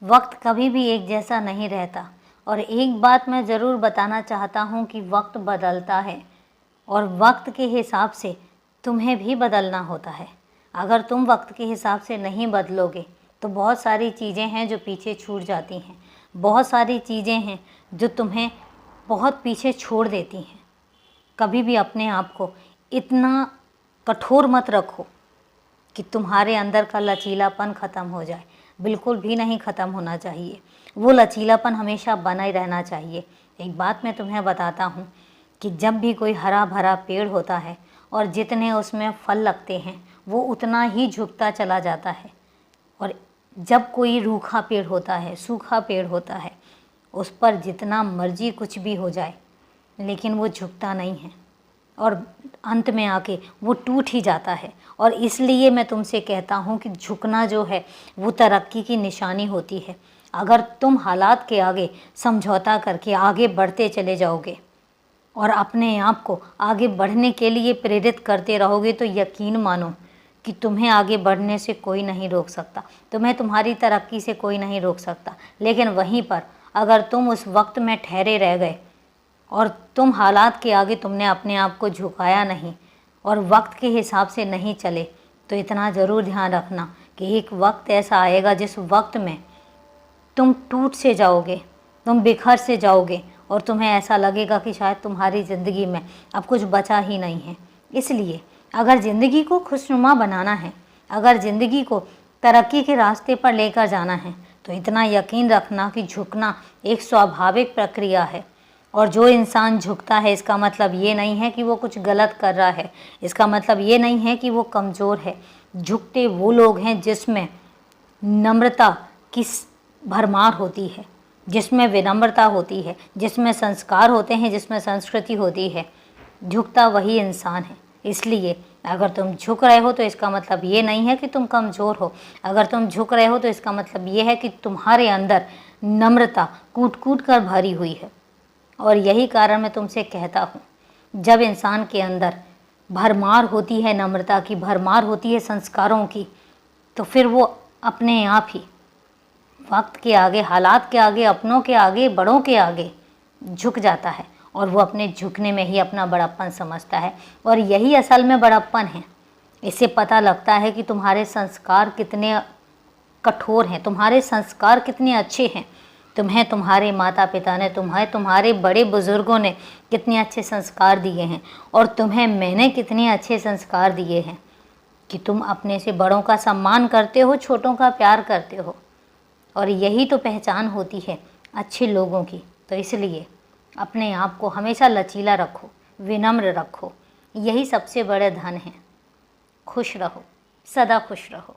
वक्त कभी भी एक जैसा नहीं रहता। और एक बात मैं ज़रूर बताना चाहता हूँ कि वक्त बदलता है और वक्त के हिसाब से तुम्हें भी बदलना होता है। अगर तुम वक्त के हिसाब से नहीं बदलोगे तो बहुत सारी चीज़ें हैं जो पीछे छूट जाती हैं, बहुत सारी चीज़ें हैं जो तुम्हें बहुत पीछे छोड़ देती हैं। कभी भी अपने आप को इतना कठोर मत रखो कि तुम्हारे अंदर का लचीलापन ख़त्म हो जाए। बिल्कुल भी नहीं ख़त्म होना चाहिए, वो लचीलापन हमेशा बना ही रहना चाहिए। एक बात मैं तुम्हें बताता हूँ कि जब भी कोई हरा भरा पेड़ होता है और जितने उसमें फल लगते हैं वो उतना ही झुकता चला जाता है, और जब कोई रूखा पेड़ होता है, सूखा पेड़ होता है, उस पर जितना मर्जी कुछ भी हो जाए लेकिन वो झुकता नहीं है और अंत में आके वो टूट ही जाता है। और इसलिए मैं तुमसे कहता हूँ कि झुकना जो है वो तरक्की की निशानी होती है। अगर तुम हालात के आगे समझौता करके आगे बढ़ते चले जाओगे और अपने आप को आगे बढ़ने के लिए प्रेरित करते रहोगे तो यकीन मानो कि तुम्हें आगे बढ़ने से कोई नहीं रोक सकता, तुम्हें तुम्हारी तरक्की से कोई नहीं रोक सकता। लेकिन वहीं पर अगर तुम उस वक्त में ठहरे रह गए और तुम हालात के आगे तुमने अपने आप को झुकाया नहीं और वक्त के हिसाब से नहीं चले, तो इतना ज़रूर ध्यान रखना कि एक वक्त ऐसा आएगा जिस वक्त में तुम टूट से जाओगे, तुम बिखर से जाओगे और तुम्हें ऐसा लगेगा कि शायद तुम्हारी ज़िंदगी में अब कुछ बचा ही नहीं है। इसलिए अगर ज़िंदगी को खुशनुमा बनाना है, अगर ज़िंदगी को तरक्की के रास्ते पर लेकर जाना है, तो इतना यकीन रखना कि झुकना एक स्वाभाविक प्रक्रिया है। और जो इंसान झुकता है इसका मतलब ये नहीं है कि वो कुछ गलत कर रहा है, इसका मतलब ये नहीं है कि वो कमज़ोर है। झुकते वो लोग हैं जिसमें नम्रता की भरमार होती है, जिसमें विनम्रता होती है, जिसमें संस्कार होते हैं, जिसमें संस्कृति होती है। झुकता वही इंसान है। इसलिए अगर तुम झुक रहे हो तो इसका मतलब ये नहीं है कि तुम कमज़ोर हो। अगर तुम झुक रहे हो तो इसका मतलब ये है कि तुम्हारे अंदर नम्रता कूट कूट कर भरी हुई है। और यही कारण मैं तुमसे कहता हूँ, जब इंसान के अंदर भरमार होती है, नम्रता की भरमार होती है, संस्कारों की, तो फिर वो अपने आप ही वक्त के आगे, हालात के आगे, अपनों के आगे, बड़ों के आगे झुक जाता है और वो अपने झुकने में ही अपना बड़प्पन समझता है। और यही असल में बड़प्पन है। इससे पता लगता है कि तुम्हारे संस्कार कितने कठोर हैं, तुम्हारे संस्कार कितने अच्छे हैं, तुम्हें तुम्हारे माता पिता ने, तुम्हारे बड़े बुज़ुर्गों ने कितने अच्छे संस्कार दिए हैं और तुम्हें मैंने कितने अच्छे संस्कार दिए हैं कि तुम अपने से बड़ों का सम्मान करते हो, छोटों का प्यार करते हो। और यही तो पहचान होती है अच्छे लोगों की। तो इसलिए अपने आप को हमेशा लचीला रखो, विनम्र रखो, यही सबसे बड़े धन है। खुश रहो, सदा खुश रहो।